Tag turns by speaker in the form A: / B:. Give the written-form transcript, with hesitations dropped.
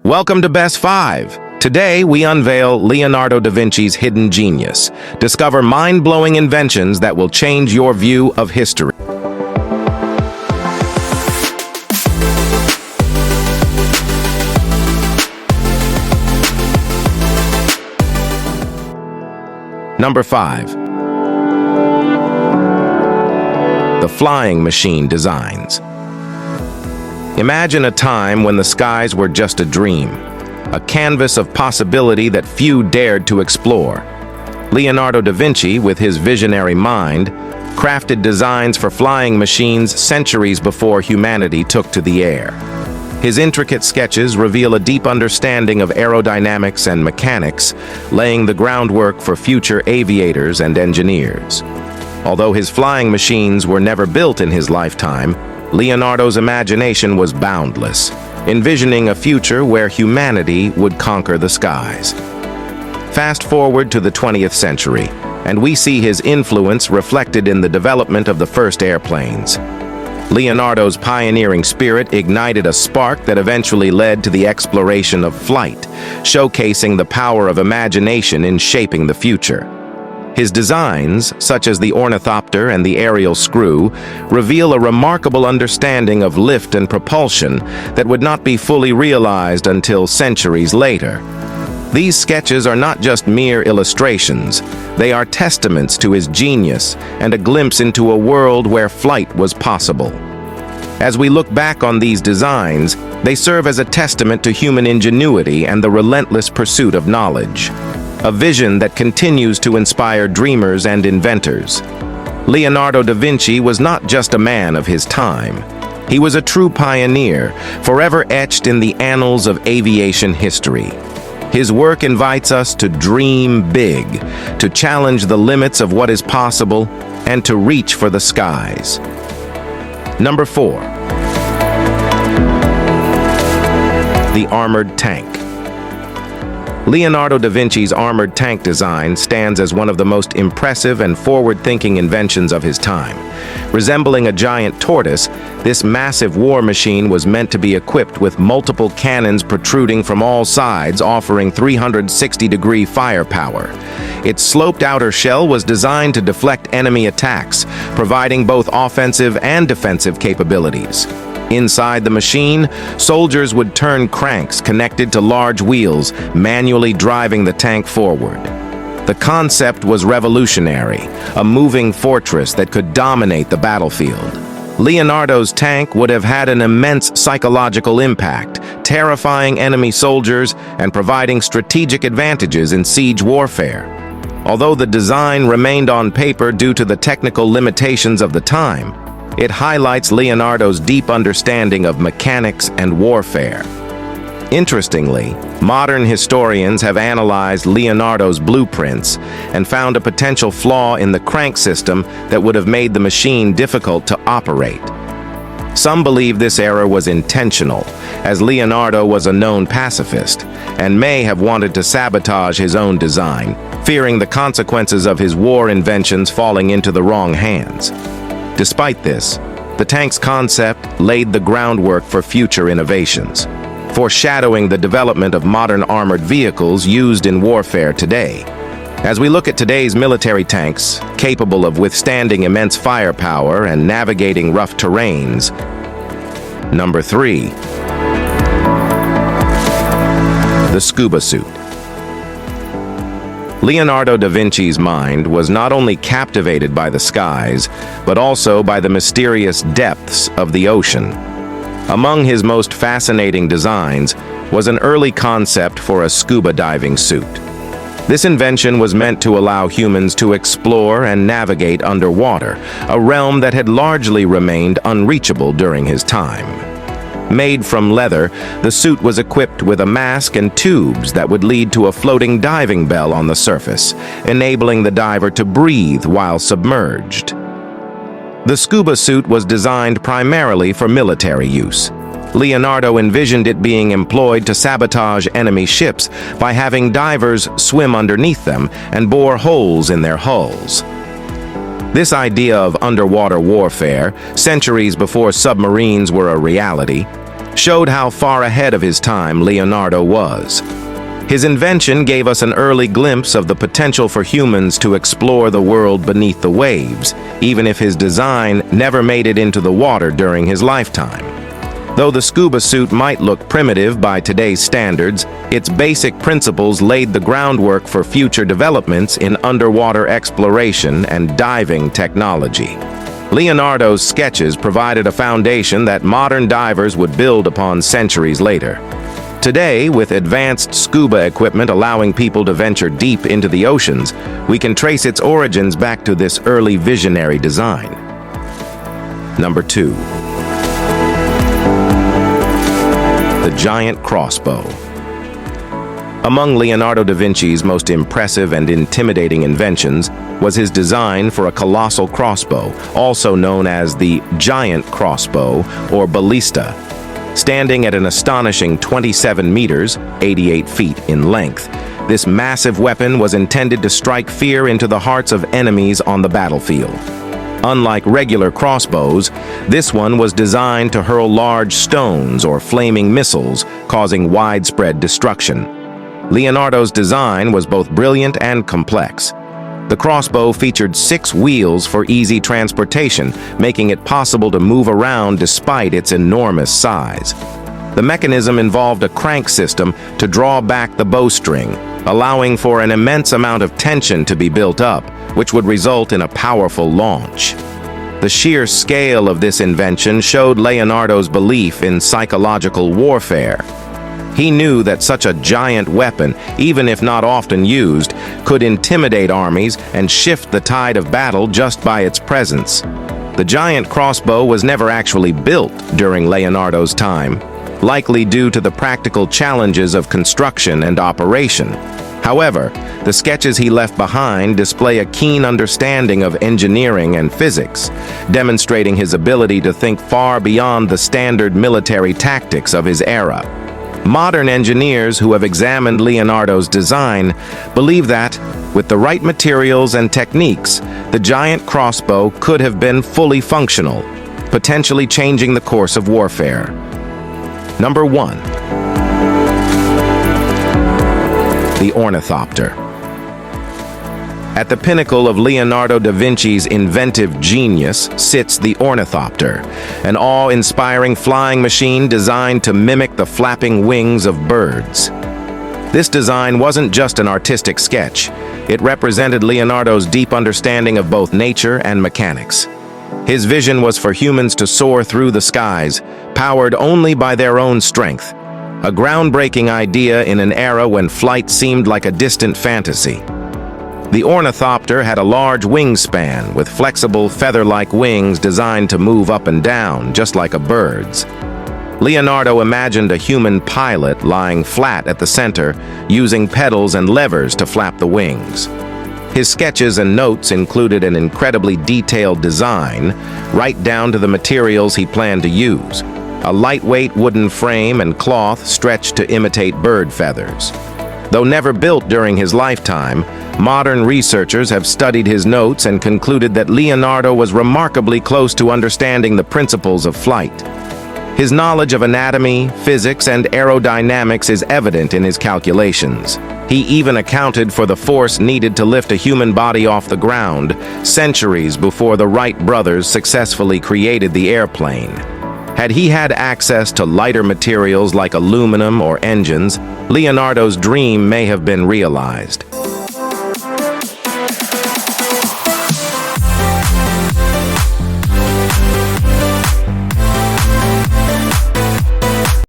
A: Welcome to Best 5. Today, we unveil Leonardo da Vinci's hidden genius. Discover mind-blowing inventions that will change your view of history. Number 5. The flying machine designs. Imagine a time when the skies were just a dream, a canvas of possibility that few dared to explore. Leonardo da Vinci, with his visionary mind, crafted designs for flying machines centuries before humanity took to the air. His intricate sketches reveal a deep understanding of aerodynamics and mechanics, laying the groundwork for future aviators and engineers. Although his flying machines were never built in his lifetime, Leonardo's imagination was boundless, envisioning a future where humanity would conquer the skies. Fast forward to the 20th century, and we see his influence reflected in the development of the first airplanes. Leonardo's pioneering spirit ignited a spark that eventually led to the exploration of flight, showcasing the power of imagination in shaping the future. His designs, such as the Ornithopter and the aerial screw, reveal a remarkable understanding of lift and propulsion that would not be fully realized until centuries later. These sketches are not just mere illustrations, they are testaments to his genius and a glimpse into a world where flight was possible. As we look back on these designs, they serve as a testament to human ingenuity and the relentless pursuit of knowledge. A vision that continues to inspire dreamers and inventors. Leonardo da Vinci was not just a man of his time. He was a true pioneer, forever etched in the annals of aviation history. His work invites us to dream big, to challenge the limits of what is possible, and to reach for the skies. Number 4. The armored tank. Leonardo da Vinci's armored tank design stands as one of the most impressive and forward-thinking inventions of his time. Resembling a giant tortoise, this massive war machine was meant to be equipped with multiple cannons protruding from all sides, offering 360-degree firepower. Its sloped outer shell was designed to deflect enemy attacks, providing both offensive and defensive capabilities. Inside the machine, soldiers would turn cranks connected to large wheels, manually driving the tank forward. The concept was revolutionary, a moving fortress that could dominate the battlefield. Leonardo's tank would have had an immense psychological impact, terrifying enemy soldiers and providing strategic advantages in siege warfare. Although the design remained on paper due to the technical limitations of the time, it highlights Leonardo's deep understanding of mechanics and warfare. Interestingly, modern historians have analyzed Leonardo's blueprints and found a potential flaw in the crank system that would have made the machine difficult to operate. Some believe this error was intentional, as Leonardo was a known pacifist and may have wanted to sabotage his own design, fearing the consequences of his war inventions falling into the wrong hands. Despite this, the tank's concept laid the groundwork for future innovations, foreshadowing the development of modern armored vehicles used in warfare today. As we look at today's military tanks, capable of withstanding immense firepower and navigating rough terrains. Number 3. The Scuba Suit. Leonardo da Vinci's mind was not only captivated by the skies, but also by the mysterious depths of the ocean. Among his most fascinating designs was an early concept for a scuba diving suit. This invention was meant to allow humans to explore and navigate underwater, a realm that had largely remained unreachable during his time. Made from leather, the suit was equipped with a mask and tubes that would lead to a floating diving bell on the surface, enabling the diver to breathe while submerged. The scuba suit was designed primarily for military use. Leonardo envisioned it being employed to sabotage enemy ships by having divers swim underneath them and bore holes in their hulls. This idea of underwater warfare, centuries before submarines were a reality, showed how far ahead of his time Leonardo was. His invention gave us an early glimpse of the potential for humans to explore the world beneath the waves, even if his design never made it into the water during his lifetime. Though the scuba suit might look primitive by today's standards, its basic principles laid the groundwork for future developments in underwater exploration and diving technology. Leonardo's sketches provided a foundation that modern divers would build upon centuries later. Today, with advanced scuba equipment allowing people to venture deep into the oceans, we can trace its origins back to this early visionary design. Number 2. The Giant Crossbow. Among Leonardo da Vinci's most impressive and intimidating inventions was his design for a colossal crossbow, also known as the Giant Crossbow or ballista. Standing at an astonishing 27 meters, 88 feet in length, this massive weapon was intended to strike fear into the hearts of enemies on the battlefield. Unlike regular crossbows, this one was designed to hurl large stones or flaming missiles, causing widespread destruction. Leonardo's design was both brilliant and complex. The crossbow featured 6 wheels for easy transportation, making it possible to move around despite its enormous size. The mechanism involved a crank system to draw back the bowstring, allowing for an immense amount of tension to be built up, which would result in a powerful launch. The sheer scale of this invention showed Leonardo's belief in psychological warfare. He knew that such a giant weapon, even if not often used, could intimidate armies and shift the tide of battle just by its presence. The giant crossbow was never actually built during Leonardo's time, likely due to the practical challenges of construction and operation. However, the sketches he left behind display a keen understanding of engineering and physics, demonstrating his ability to think far beyond the standard military tactics of his era. Modern engineers who have examined Leonardo's design believe that, with the right materials and techniques, the giant crossbow could have been fully functional, potentially changing the course of warfare. Number 1. The Ornithopter. At the pinnacle of Leonardo da Vinci's inventive genius sits the Ornithopter, an awe-inspiring flying machine designed to mimic the flapping wings of birds. This design wasn't just an artistic sketch. It represented Leonardo's deep understanding of both nature and mechanics. His vision was for humans to soar through the skies, powered only by their own strength, a groundbreaking idea in an era when flight seemed like a distant fantasy. The Ornithopter had a large wingspan with flexible feather-like wings designed to move up and down, just like a bird's. Leonardo imagined a human pilot lying flat at the center, using pedals and levers to flap the wings. His sketches and notes included an incredibly detailed design, right down to the materials he planned to use. A lightweight wooden frame and cloth stretched to imitate bird feathers. Though never built during his lifetime, modern researchers have studied his notes and concluded that Leonardo was remarkably close to understanding the principles of flight. His knowledge of anatomy, physics, and aerodynamics is evident in his calculations. He even accounted for the force needed to lift a human body off the ground, centuries before the Wright brothers successfully created the airplane. Had he had access to lighter materials like aluminum or engines, Leonardo's dream may have been realized.